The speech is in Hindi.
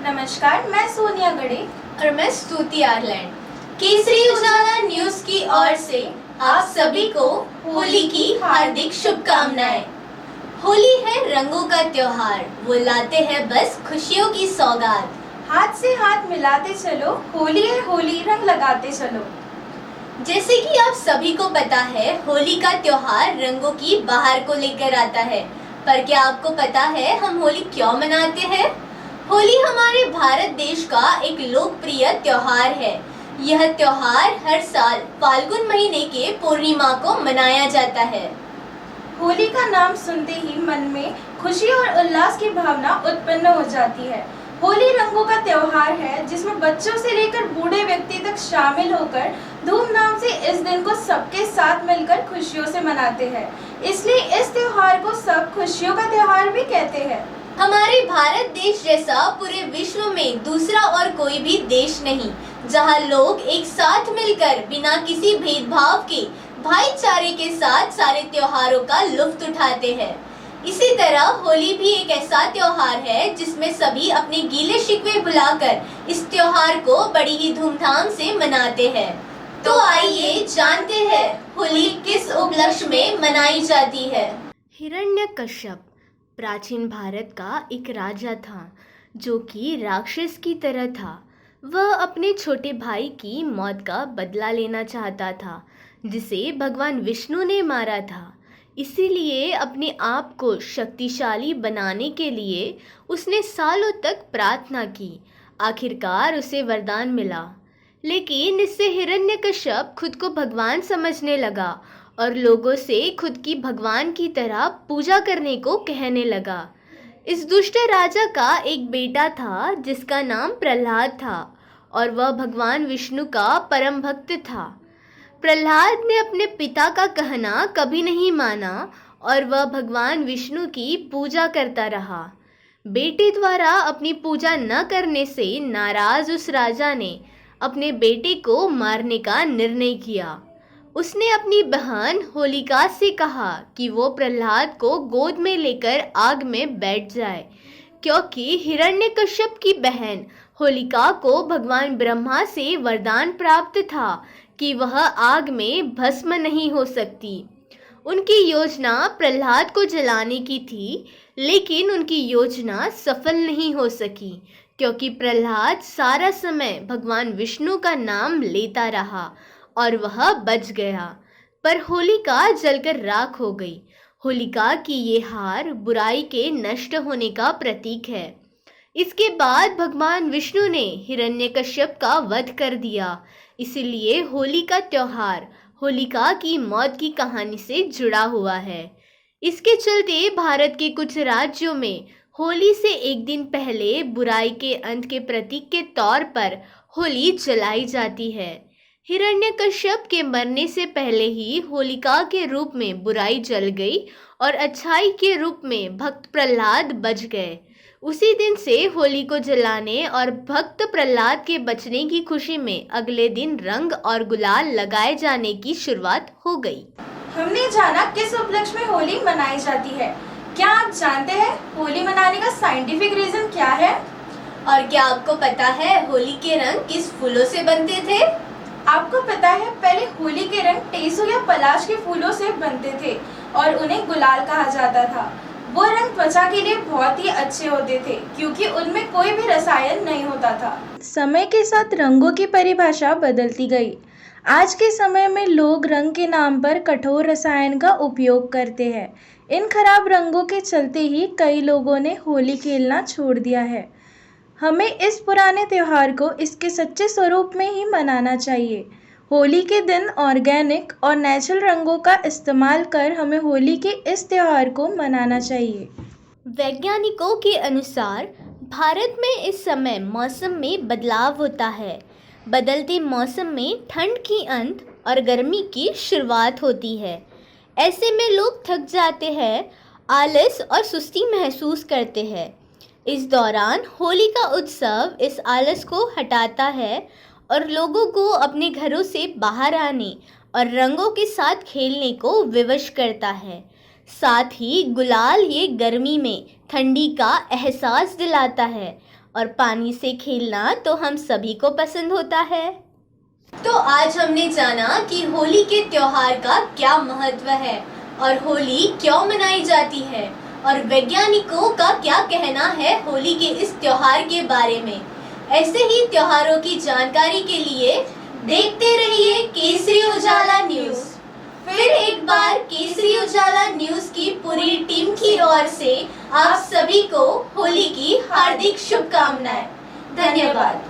नमस्कार, मैं सोनिया गड़े और मैं स्तुति आयरलैंड। केसरी उजाला न्यूज की ओर से आप सभी को होली की हार्दिक शुभकामनाएं। होली है रंगों का त्योहार, वो लाते हैं बस खुशियों की सौगात। हाथ से हाथ मिलाते चलो, होली है होली, रंग लगाते चलो। जैसे कि आप सभी को पता है, होली का त्योहार रंगों की बहार को लेकर आता है। पर क्या आपको पता है हम होली क्यों मनाते हैं? होली हमारे भारत देश का एक लोकप्रिय त्योहार है। यह त्योहार हर साल फाल्गुन महीने के पूर्णिमा को मनाया जाता है। होली का नाम सुनते ही मन में खुशी और उल्लास की भावना उत्पन्न हो जाती है। होली रंगों का त्योहार है जिसमें बच्चों से लेकर बूढ़े व्यक्ति तक शामिल होकर धूमधाम से इस दिन को सबके साथ मिलकर खुशियों से मनाते हैं। इसलिए इस त्योहार को सब खुशियों का त्योहार भी कहते हैं। हमारे भारत देश जैसा पूरे विश्व में दूसरा और कोई भी देश नहीं, जहां लोग एक साथ मिलकर बिना किसी भेदभाव के भाईचारे के साथ सारे त्योहारों का लुत्फ उठाते हैं। इसी तरह होली भी एक ऐसा त्योहार है जिसमें सभी अपने गीले शिकवे भुलाकर इस त्योहार को बड़ी ही धूमधाम से मनाते हैं। तो आइए जानते हैं होली किस उपलक्ष्य में मनाई जाती है। हिरण्यकश्यप प्राचीन भारत का एक राजा था जो कि राक्षस की तरह था। वह अपने छोटे भाई की मौत का बदला लेना चाहता था जिसे भगवान विष्णु ने मारा था। इसीलिए अपने आप को शक्तिशाली बनाने के लिए उसने सालों तक प्रार्थना की। आखिरकार उसे वरदान मिला, लेकिन इससे हिरण्यकश्यप खुद को भगवान समझने लगा और लोगों से खुद की भगवान की तरह पूजा करने को कहने लगा। इस दुष्ट राजा का एक बेटा था जिसका नाम प्रहलाद था और वह भगवान विष्णु का परम भक्त था। प्रहलाद ने अपने पिता का कहना कभी नहीं माना और वह भगवान विष्णु की पूजा करता रहा। बेटे द्वारा अपनी पूजा न करने से नाराज उस राजा ने अपने बेटे को मारने का निर्णय किया। उसने अपनी बहन होलिका से कहा कि वो प्रहलाद को गोद में लेकर आग में बैठ जाए, क्योंकि हिरण्यकश्यप की बहन होलिका को भगवान ब्रह्मा से वरदान प्राप्त था कि वह आग में भस्म नहीं हो सकती। उनकी योजना प्रहलाद को जलाने की थी, लेकिन उनकी योजना सफल नहीं हो सकी क्योंकि प्रहलाद सारा समय भगवान विष्णु का नाम लेता रहा और वह बच गया। पर होलिका जलकर राख हो गई। होलिका की ये हार बुराई के नष्ट होने का प्रतीक है। इसके बाद भगवान विष्णु ने हिरण्यकश्यप का वध कर दिया। इसलिए होली का त्योहार होलिका की मौत की कहानी से जुड़ा हुआ है। इसके चलते भारत के कुछ राज्यों में होली से एक दिन पहले बुराई के अंत के प्रतीक के तौर पर होली जलाई जाती है। हिरण्यकश्यप के मरने से पहले ही होलिका के रूप में बुराई जल गई और अच्छाई के रूप में भक्त प्रहलाद बच गए। उसी दिन से होली को जलाने और भक्त प्रहलाद के बचने की खुशी में अगले दिन रंग और गुलाल लगाए जाने की शुरुआत हो गई। हमने जाना किस उपलक्ष्य में होली मनाई जाती है। क्या आप जानते हैं होली मनाने का साइंटिफिक रीजन क्या है? और क्या आपको पता है होली के रंग किस फूलों से बनते थे? आपको पता है पहले होली के रंग टेसू या पलाश के फूलों से बनते थे और उन्हें गुलाल कहा जाता था। वो रंग त्वचा के लिए बहुत ही अच्छे होते थे क्योंकि उनमें कोई भी रसायन नहीं होता था। समय के साथ रंगों की परिभाषा बदलती गई। आज के समय में लोग रंग के नाम पर कठोर रसायन का उपयोग करते हैं। इन खराब रंगों के चलते ही कई लोगों ने होली खेलना छोड़ दिया है। हमें इस पुराने त्योहार को इसके सच्चे स्वरूप में ही मनाना चाहिए। होली के दिन ऑर्गेनिक और नेचुरल रंगों का इस्तेमाल कर हमें होली के इस त्योहार को मनाना चाहिए। वैज्ञानिकों के अनुसार भारत में इस समय मौसम में बदलाव होता है। बदलते मौसम में ठंड की अंत और गर्मी की शुरुआत होती है। ऐसे में लोग थक जाते हैं, आलस और सुस्ती महसूस करते हैं। इस दौरान होली का उत्सव इस आलस को हटाता है और लोगों को अपने घरों से बाहर आने और रंगों के साथ खेलने को विवश करता है। साथ ही गुलाल ये गर्मी में ठंडी का एहसास दिलाता है और पानी से खेलना तो हम सभी को पसंद होता है। तो आज हमने जाना कि होली के त्योहार का क्या महत्व है और होली क्यों मनाई जाती है और वैज्ञानिकों का क्या कहना है होली के इस त्योहार के बारे में। ऐसे ही त्योहारों की जानकारी के लिए देखते रहिए केसरी उजाला न्यूज़। फिर एक बार केसरी उजाला न्यूज़ की पूरी टीम की ओर से आप सभी को होली की हार्दिक शुभकामनाएं। धन्यवाद।